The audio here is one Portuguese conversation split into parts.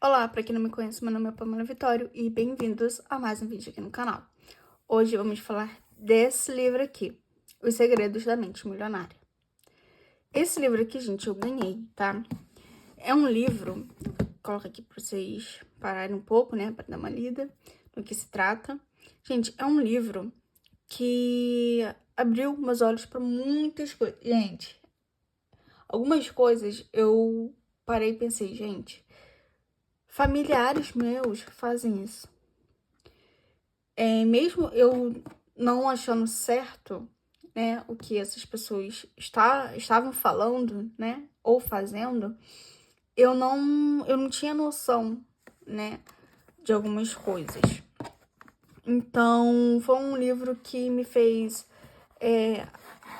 Olá, para quem não me conhece, meu nome é Pamela Vitório e bem-vindos a mais um vídeo aqui no canal. Hoje vamos falar desse livro aqui, Os Segredos da Mente Milionária. Esse livro aqui, gente, eu ganhei, tá? É um livro, vou colocar aqui para vocês pararem um pouco, né, para dar uma lida do que se trata. Gente, é um livro que abriu meus olhos para muitas coisas. Gente, algumas coisas eu parei e pensei, gente, familiares meus fazem isso. Mesmo eu não achando certo, né, o que essas pessoas estavam falando, né, ou fazendo, eu não tinha noção, né, de algumas coisas. Então, foi um livro que me fez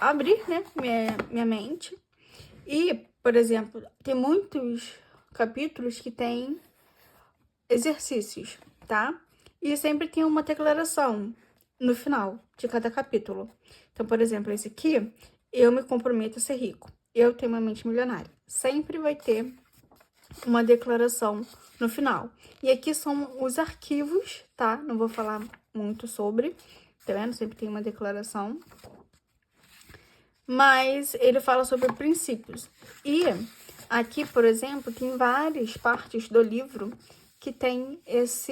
abrir, né, minha mente. E, por exemplo, tem muitos capítulos que tem exercícios, tá? E sempre tem uma declaração no final de cada capítulo. Então, por exemplo, esse aqui, eu me comprometo a ser rico. Eu tenho uma mente milionária. Sempre vai ter uma declaração no final. E aqui são os arquivos, tá? Não vou falar muito sobre, tá vendo? Sempre tem uma declaração. Mas ele fala sobre princípios. E aqui, por exemplo, tem várias partes do livro que tem essa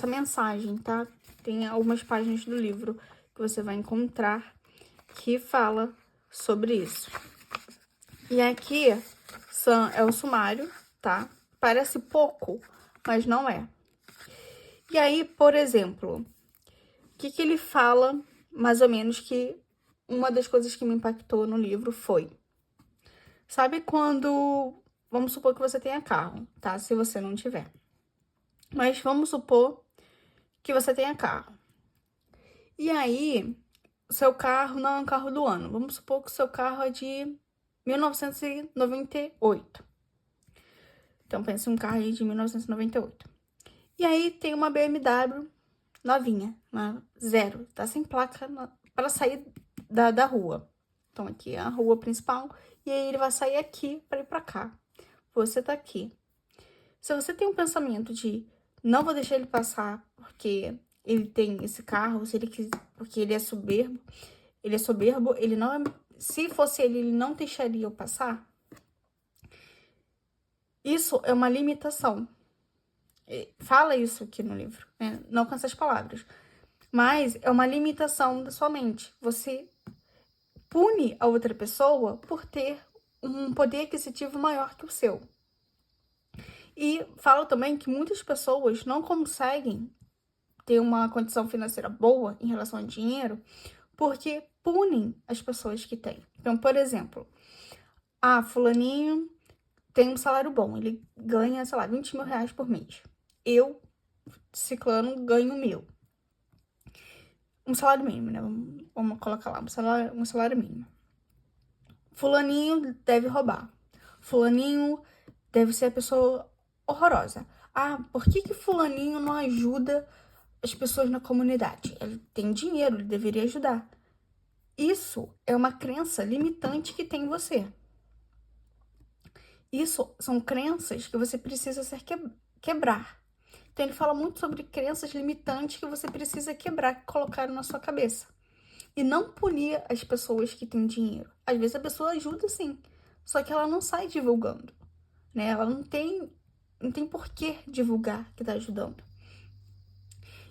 mensagem, tá? Tem algumas páginas do livro que você vai encontrar que fala sobre isso. E aqui é o sumário, tá? Parece pouco, mas não é. E aí, por exemplo, o que ele fala, mais ou menos, que uma das coisas que me impactou no livro foi... Sabe quando... Vamos supor que você tenha carro, tá? Se você não tiver. Mas vamos supor que você tenha carro. E aí, o seu carro não é um carro do ano. Vamos supor que o seu carro é de 1998. Então, pense em um carro aí de 1998. E aí, tem uma BMW novinha, uma zero. Tá sem placa para sair da rua. Então, aqui é a rua principal. E aí, ele vai sair aqui para ir para cá. Você tá aqui. Se você tem um pensamento de não vou deixar ele passar porque ele tem esse carro, porque ele é soberbo, ele não é, se fosse ele não deixaria eu passar. Isso é uma limitação. Fala isso aqui no livro, né? Não com essas palavras. Mas é uma limitação da sua mente. Você pune a outra pessoa por ter um poder aquisitivo maior que o seu. E fala também que muitas pessoas não conseguem ter uma condição financeira boa em relação ao dinheiro porque punem as pessoas que têm. Então, por exemplo, fulaninho tem um salário bom, ele ganha, sei lá, 20 mil reais por mês. Eu, ciclano, ganho 1.000. Um salário mínimo, né? Vamos colocar lá, um salário mínimo. Fulaninho deve roubar. Fulaninho deve ser a pessoa horrorosa. Por que fulaninho não ajuda as pessoas na comunidade? Ele tem dinheiro, ele deveria ajudar. Isso é uma crença limitante que tem em você. Isso são crenças que você precisa quebrar. Então, ele fala muito sobre crenças limitantes que você precisa quebrar, que colocaram na sua cabeça. E não punir as pessoas que têm dinheiro. Às vezes a pessoa ajuda sim, só que ela não sai divulgando, né? Ela não tem por que divulgar que tá ajudando.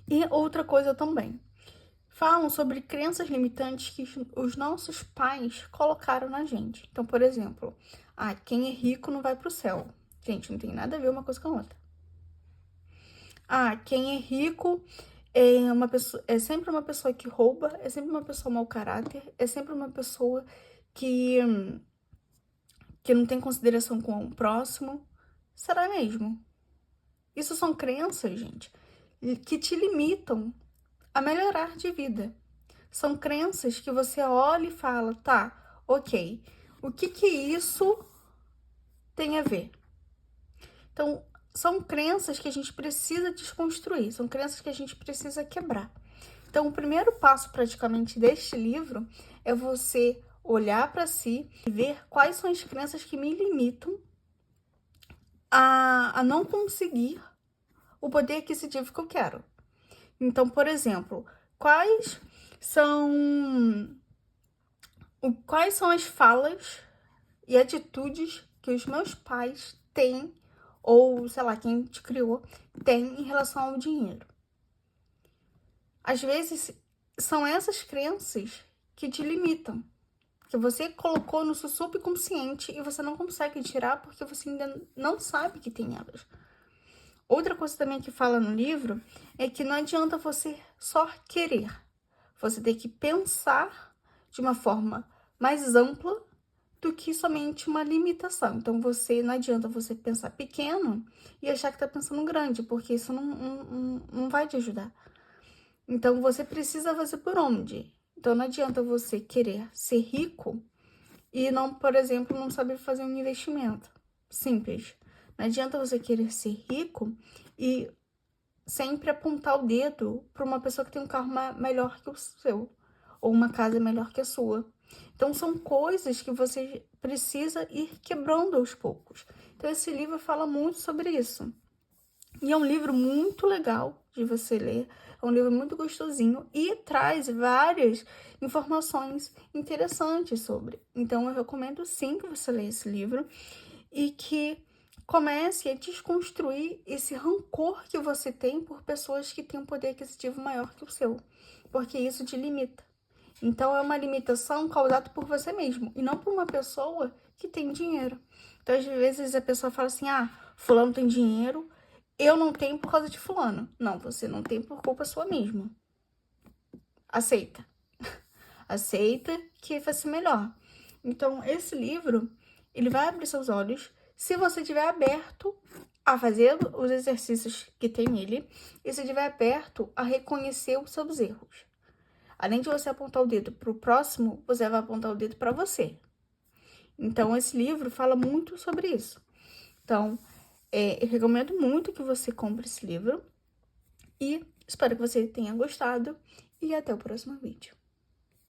E outra coisa também. Falam sobre crenças limitantes que os nossos pais colocaram na gente. Então, por exemplo, quem é rico não vai pro céu. Gente, não tem nada a ver uma coisa com a outra. Quem é rico é sempre uma pessoa que rouba, é sempre uma pessoa mau caráter, é sempre uma pessoa que não tem consideração com o próximo. Será mesmo? Isso são crenças, gente, que te limitam a melhorar de vida. São crenças que você olha e fala, tá, ok, o que isso tem a ver? Então, são crenças que a gente precisa desconstruir, são crenças que a gente precisa quebrar. Então, o primeiro passo, praticamente, deste livro é você olhar para si e ver quais são as crenças que me limitam, a não conseguir o poder aquisitivo que eu quero. Então, por exemplo, quais são as falas e atitudes que os meus pais têm, ou sei lá, quem te criou, tem em relação ao dinheiro? Às vezes, são essas crenças que te limitam, que você colocou no seu subconsciente e você não consegue tirar porque você ainda não sabe que tem elas. Outra coisa também que fala no livro é que não adianta você só querer. Você tem que pensar de uma forma mais ampla do que somente uma limitação. Então, não adianta você pensar pequeno e achar que está pensando grande, porque isso não vai te ajudar. Então, você precisa fazer por onde? Então, não adianta você querer ser rico e não, por exemplo, não saber fazer um investimento simples. Não adianta você querer ser rico e sempre apontar o dedo para uma pessoa que tem um carro melhor que o seu, ou uma casa melhor que a sua. Então, são coisas que você precisa ir quebrando aos poucos. Então, esse livro fala muito sobre isso. E é um livro muito legal de você ler, é um livro muito gostosinho e traz várias informações interessantes sobre. Então, eu recomendo sim que você leia esse livro e que comece a desconstruir esse rancor que você tem por pessoas que têm um poder aquisitivo maior que o seu, porque isso te limita. Então, é uma limitação causada por você mesmo e não por uma pessoa que tem dinheiro. Então, às vezes, a pessoa fala assim, fulano tem dinheiro, eu não tenho por causa de fulano. Não, você não tem por culpa sua mesma. Aceita. Aceita que vai ser melhor. Então, esse livro, ele vai abrir seus olhos se você estiver aberto a fazer os exercícios que tem nele e se estiver aberto a reconhecer os seus erros. Além de você apontar o dedo para o próximo, você vai apontar o dedo para você. Então, esse livro fala muito sobre isso. Então, eu recomendo muito que você compre esse livro e espero que você tenha gostado e até o próximo vídeo.